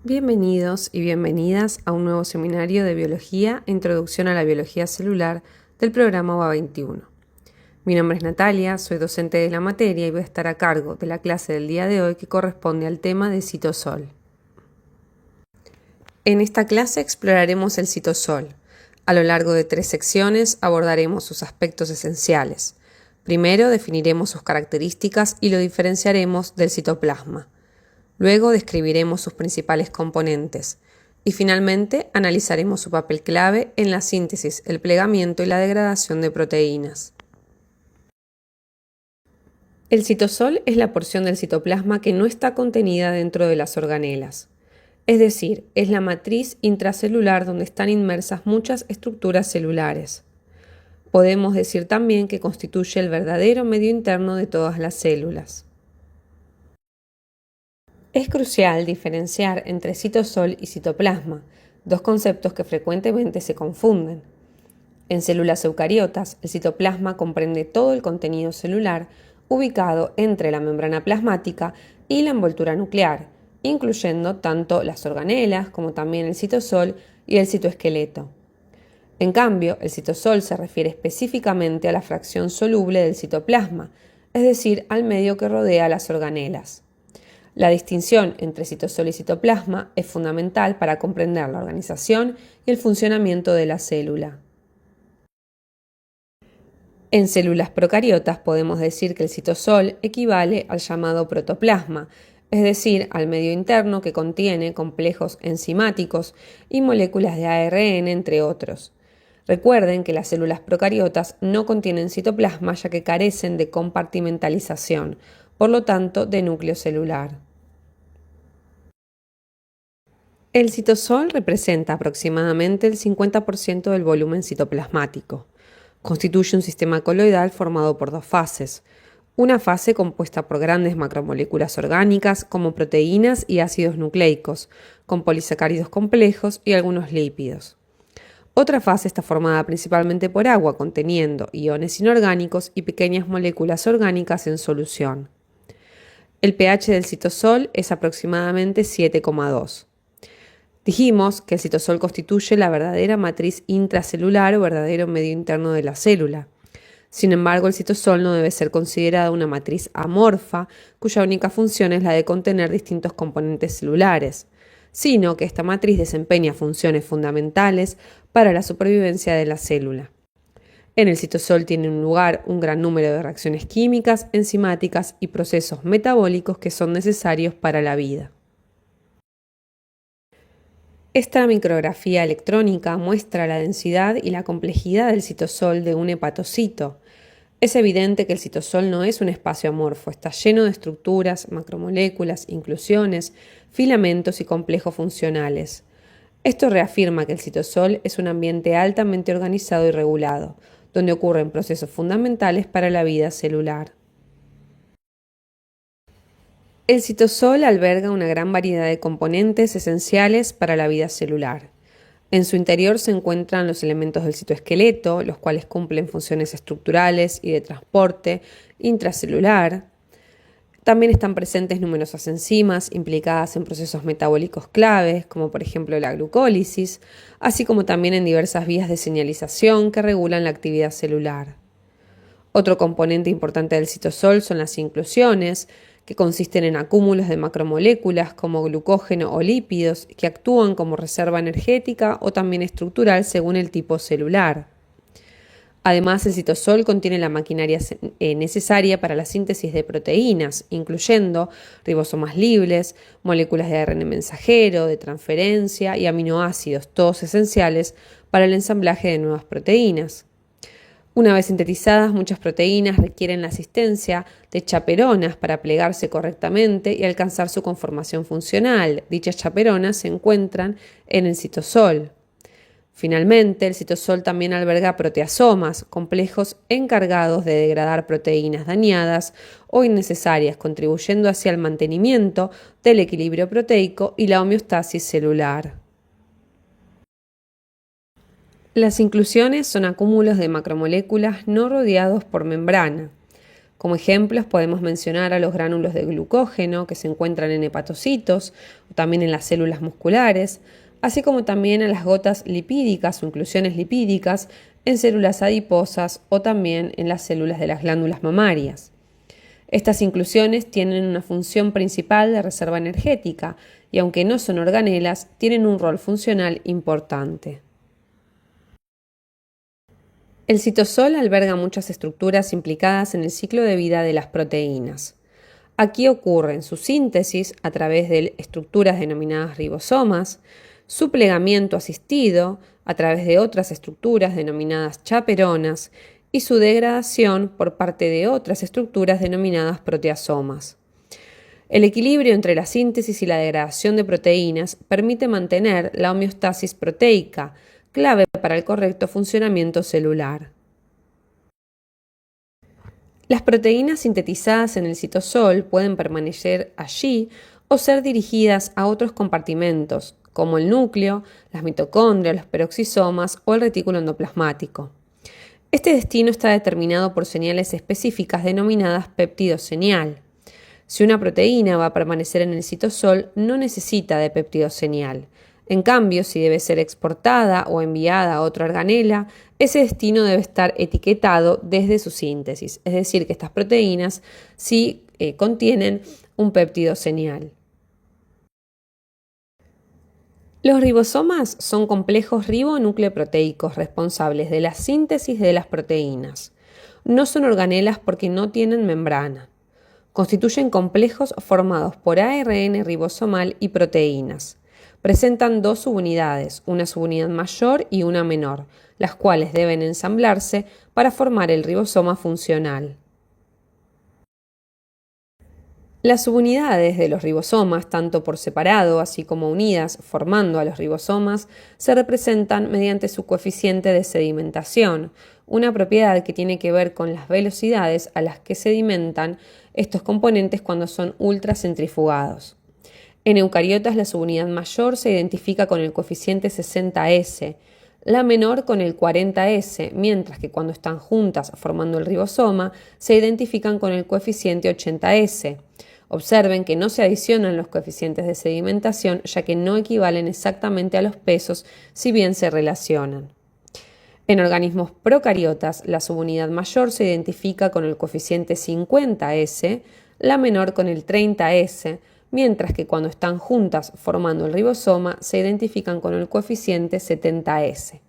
Bienvenidos y bienvenidas a un nuevo seminario de Biología e Introducción a la Biología Celular del programa OVA 21. Mi nombre es Natalia, soy docente de la materia y voy a estar a cargo de la clase del día de hoy que corresponde al tema de citosol. En esta clase exploraremos el citosol. A lo largo de 3 secciones abordaremos sus aspectos esenciales. Primero definiremos sus características y lo diferenciaremos del citoplasma. Luego describiremos sus principales componentes y finalmente analizaremos su papel clave en la síntesis, el plegamiento y la degradación de proteínas. El citosol es la porción del citoplasma que no está contenida dentro de las organelas. Es decir, es la matriz intracelular donde están inmersas muchas estructuras celulares. Podemos decir también que constituye el verdadero medio interno de todas las células. Es crucial diferenciar entre citosol y citoplasma, dos conceptos que frecuentemente se confunden. En células eucariotas, el citoplasma comprende todo el contenido celular ubicado entre la membrana plasmática y la envoltura nuclear, incluyendo tanto las organelas como también el citosol y el citoesqueleto. En cambio, el citosol se refiere específicamente a la fracción soluble del citoplasma, es decir, al medio que rodea las organelas. La distinción entre citosol y citoplasma es fundamental para comprender la organización y el funcionamiento de la célula. En células procariotas podemos decir que el citosol equivale al llamado protoplasma, es decir, al medio interno que contiene complejos enzimáticos y moléculas de ARN, entre otros. Recuerden que las células procariotas no contienen citoplasma ya que carecen de compartimentalización, por lo tanto de núcleo celular. El citosol representa aproximadamente el 50% del volumen citoplasmático. Constituye un sistema coloidal formado por dos fases. Una fase compuesta por grandes macromoléculas orgánicas como proteínas y ácidos nucleicos, con polisacáridos complejos y algunos lípidos. Otra fase está formada principalmente por agua conteniendo iones inorgánicos y pequeñas moléculas orgánicas en solución. El pH del citosol es aproximadamente 7,2. Dijimos que el citosol constituye la verdadera matriz intracelular o verdadero medio interno de la célula. Sin embargo, el citosol no debe ser considerado una matriz amorfa, cuya única función es la de contener distintos componentes celulares, sino que esta matriz desempeña funciones fundamentales para la supervivencia de la célula. En el citosol tienen lugar un gran número de reacciones químicas, enzimáticas y procesos metabólicos que son necesarios para la vida. Esta micrografía electrónica muestra la densidad y la complejidad del citosol de un hepatocito. Es evidente que el citosol no es un espacio amorfo, está lleno de estructuras, macromoléculas, inclusiones, filamentos y complejos funcionales. Esto reafirma que el citosol es un ambiente altamente organizado y regulado, donde ocurren procesos fundamentales para la vida celular. El citosol alberga una gran variedad de componentes esenciales para la vida celular. En su interior se encuentran los elementos del citoesqueleto, los cuales cumplen funciones estructurales y de transporte intracelular. También están presentes numerosas enzimas implicadas en procesos metabólicos claves, como por ejemplo la glucólisis, así como también en diversas vías de señalización que regulan la actividad celular. Otro componente importante del citosol son las inclusiones, que consisten en acúmulos de macromoléculas como glucógeno o lípidos que actúan como reserva energética o también estructural según el tipo celular. Además, el citosol contiene la maquinaria necesaria para la síntesis de proteínas, incluyendo ribosomas libres, moléculas de ARN mensajero, de transferencia y aminoácidos, todos esenciales para el ensamblaje de nuevas proteínas. Una vez sintetizadas, muchas proteínas requieren la asistencia de chaperonas para plegarse correctamente y alcanzar su conformación funcional. Dichas chaperonas se encuentran en el citosol. Finalmente, el citosol también alberga proteasomas, complejos encargados de degradar proteínas dañadas o innecesarias, contribuyendo así al mantenimiento del equilibrio proteico y la homeostasis celular. Las inclusiones son acúmulos de macromoléculas no rodeados por membrana. Como ejemplos podemos mencionar a los gránulos de glucógeno que se encuentran en hepatocitos o también en las células musculares, así como también a las gotas lipídicas o inclusiones lipídicas en células adiposas o también en las células de las glándulas mamarias. Estas inclusiones tienen una función principal de reserva energética y aunque no son organelas, tienen un rol funcional importante. El citosol alberga muchas estructuras implicadas en el ciclo de vida de las proteínas. Aquí ocurren su síntesis a través de estructuras denominadas ribosomas, su plegamiento asistido a través de otras estructuras denominadas chaperonas y su degradación por parte de otras estructuras denominadas proteasomas. El equilibrio entre la síntesis y la degradación de proteínas permite mantener la homeostasis proteica, clave para el correcto funcionamiento celular. Las proteínas sintetizadas en el citosol pueden permanecer allí o ser dirigidas a otros compartimentos, como el núcleo, las mitocondrias, los peroxisomas o el retículo endoplasmático. Este destino está determinado por señales específicas denominadas péptidos señal. Si una proteína va a permanecer en el citosol, no necesita de péptido señal. En cambio, si debe ser exportada o enviada a otra organela, ese destino debe estar etiquetado desde su síntesis, es decir, que estas proteínas sí contienen un péptido señal. Los ribosomas son complejos ribonucleoproteicos responsables de la síntesis de las proteínas. No son organelas porque no tienen membrana. Constituyen complejos formados por ARN ribosomal y proteínas. Presentan dos subunidades, una subunidad mayor y una menor, las cuales deben ensamblarse para formar el ribosoma funcional. Las subunidades de los ribosomas, tanto por separado así como unidas formando a los ribosomas, se representan mediante su coeficiente de sedimentación, una propiedad que tiene que ver con las velocidades a las que sedimentan estos componentes cuando son ultracentrifugados. En eucariotas la subunidad mayor se identifica con el coeficiente 60S, la menor con el 40S, mientras que cuando están juntas formando el ribosoma se identifican con el coeficiente 80S. Observen que no se adicionan los coeficientes de sedimentación ya que no equivalen exactamente a los pesos si bien se relacionan. En organismos procariotas la subunidad mayor se identifica con el coeficiente 50S, la menor con el 30S, mientras que cuando están juntas formando el ribosoma se identifican con el coeficiente 70S.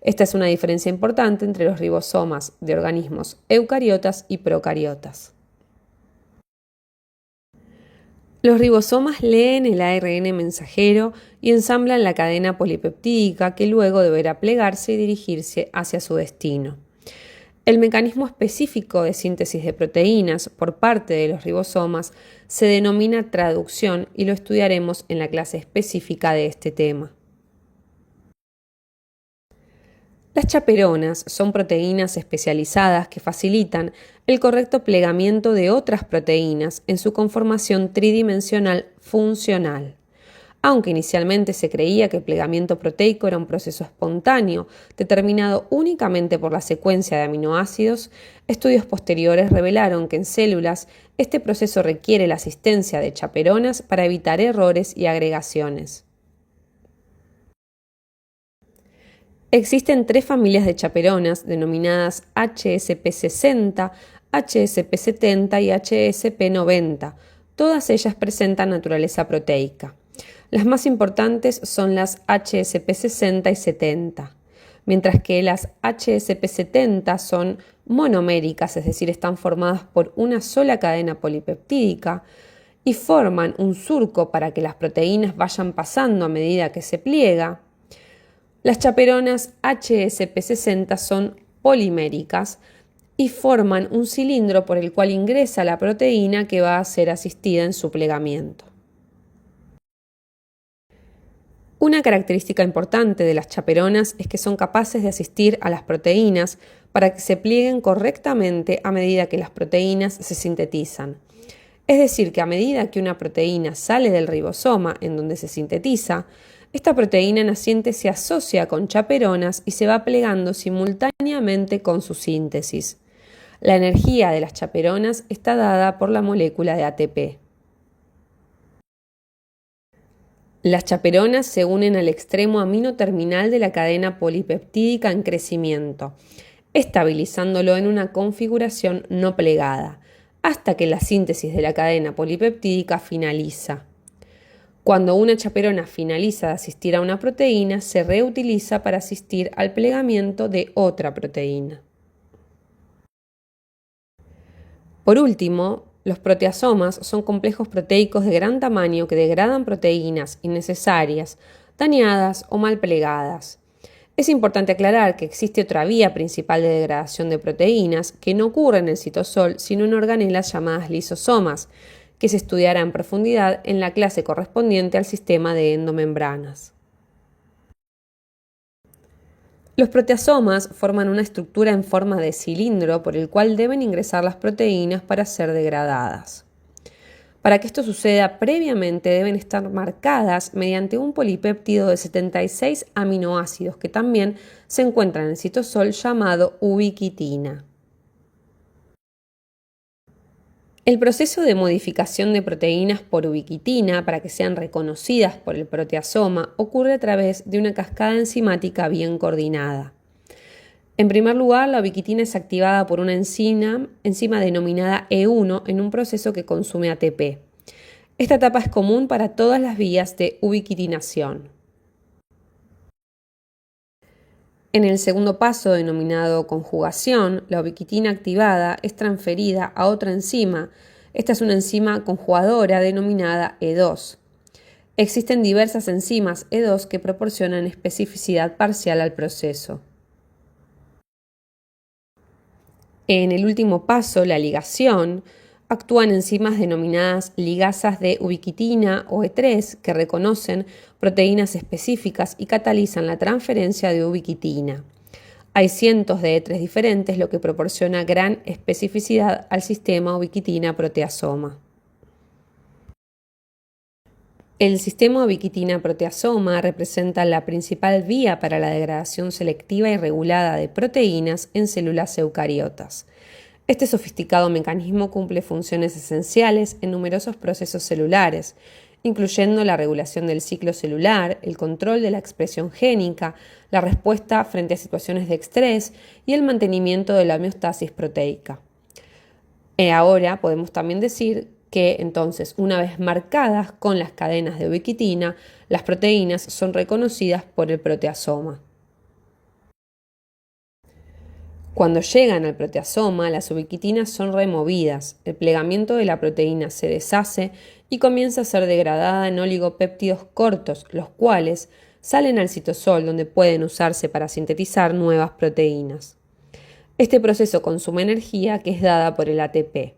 Esta es una diferencia importante entre los ribosomas de organismos eucariotas y procariotas. Los ribosomas leen el ARN mensajero y ensamblan la cadena polipeptídica que luego deberá plegarse y dirigirse hacia su destino. El mecanismo específico de síntesis de proteínas por parte de los ribosomas se denomina traducción y lo estudiaremos en la clase específica de este tema. Las chaperonas son proteínas especializadas que facilitan el correcto plegamiento de otras proteínas en su conformación tridimensional funcional. Aunque inicialmente se creía que el plegamiento proteico era un proceso espontáneo, determinado únicamente por la secuencia de aminoácidos, estudios posteriores revelaron que en células este proceso requiere la asistencia de chaperonas para evitar errores y agregaciones. Existen tres familias de chaperonas denominadas HSP60, HSP70 y HSP90. Todas ellas presentan naturaleza proteica. Las más importantes son las HSP60 y 70, mientras que las HSP70 son monoméricas, es decir, están formadas por una sola cadena polipeptídica y forman un surco para que las proteínas vayan pasando a medida que se pliega. Las chaperonas HSP60 son poliméricas y forman un cilindro por el cual ingresa la proteína que va a ser asistida en su plegamiento. Una característica importante de las chaperonas es que son capaces de asistir a las proteínas para que se plieguen correctamente a medida que las proteínas se sintetizan. Es decir, que a medida que una proteína sale del ribosoma en donde se sintetiza, esta proteína naciente se asocia con chaperonas y se va plegando simultáneamente con su síntesis. La energía de las chaperonas está dada por la molécula de ATP. Las chaperonas se unen al extremo amino terminal de la cadena polipeptídica en crecimiento, estabilizándolo en una configuración no plegada, hasta que la síntesis de la cadena polipeptídica finaliza. Cuando una chaperona finaliza de asistir a una proteína, se reutiliza para asistir al plegamiento de otra proteína. Por último, los proteasomas son complejos proteicos de gran tamaño que degradan proteínas innecesarias, dañadas o mal plegadas. Es importante aclarar que existe otra vía principal de degradación de proteínas que no ocurre en el citosol, sino en organelas llamadas lisosomas, que se estudiará en profundidad en la clase correspondiente al sistema de endomembranas. Los proteasomas forman una estructura en forma de cilindro por el cual deben ingresar las proteínas para ser degradadas. Para que esto suceda, previamente deben estar marcadas mediante un polipéptido de 76 aminoácidos que también se encuentra en el citosol llamado ubiquitina. El proceso de modificación de proteínas por ubiquitina para que sean reconocidas por el proteasoma ocurre a través de una cascada enzimática bien coordinada. En primer lugar, la ubiquitina es activada por una enzima denominada E1 en un proceso que consume ATP. Esta etapa es común para todas las vías de ubiquitinación. En el segundo paso, denominado conjugación, la ubiquitina activada es transferida a otra enzima. Esta es una enzima conjugadora denominada E2. Existen diversas enzimas E2 que proporcionan especificidad parcial al proceso. En el último paso, la ligación, actúan enzimas denominadas ligasas de ubiquitina o E3 que reconocen proteínas específicas y catalizan la transferencia de ubiquitina. Hay cientos de E3 diferentes, lo que proporciona gran especificidad al sistema ubiquitina-proteasoma. El sistema ubiquitina-proteasoma representa la principal vía para la degradación selectiva y regulada de proteínas en células eucariotas. Este sofisticado mecanismo cumple funciones esenciales en numerosos procesos celulares, incluyendo la regulación del ciclo celular, el control de la expresión génica, la respuesta frente a situaciones de estrés y el mantenimiento de la homeostasis proteica. Ahora podemos también decir que, entonces, una vez marcadas con las cadenas de ubiquitina, las proteínas son reconocidas por el proteasoma. Cuando llegan al proteasoma, las ubiquitinas son removidas, el plegamiento de la proteína se deshace y comienza a ser degradada en oligopéptidos cortos, los cuales salen al citosol donde pueden usarse para sintetizar nuevas proteínas. Este proceso consume energía que es dada por el ATP.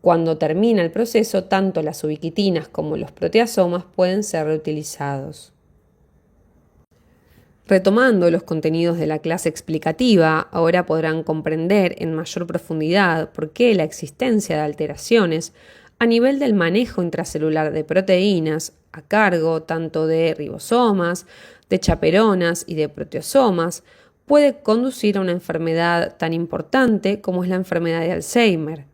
Cuando termina el proceso, tanto las ubiquitinas como los proteasomas pueden ser reutilizados. Retomando los contenidos de la clase explicativa, ahora podrán comprender en mayor profundidad por qué la existencia de alteraciones a nivel del manejo intracelular de proteínas, a cargo tanto de ribosomas, de chaperonas y de proteasomas, puede conducir a una enfermedad tan importante como es la enfermedad de Alzheimer.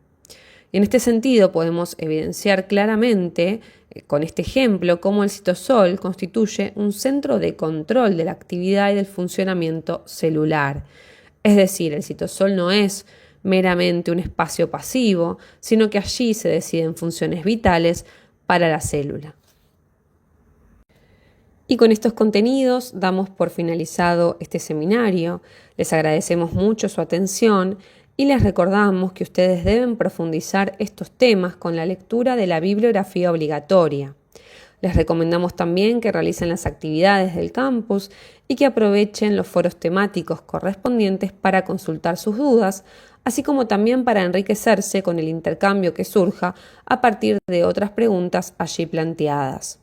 Y en este sentido podemos evidenciar claramente con este ejemplo cómo el citosol constituye un centro de control de la actividad y del funcionamiento celular. Es decir, el citosol no es meramente un espacio pasivo, sino que allí se deciden funciones vitales para la célula. Y con estos contenidos damos por finalizado este seminario. Les agradecemos mucho su atención y les recordamos que ustedes deben profundizar estos temas con la lectura de la bibliografía obligatoria. Les recomendamos también que realicen las actividades del campus y que aprovechen los foros temáticos correspondientes para consultar sus dudas, así como también para enriquecerse con el intercambio que surja a partir de otras preguntas allí planteadas.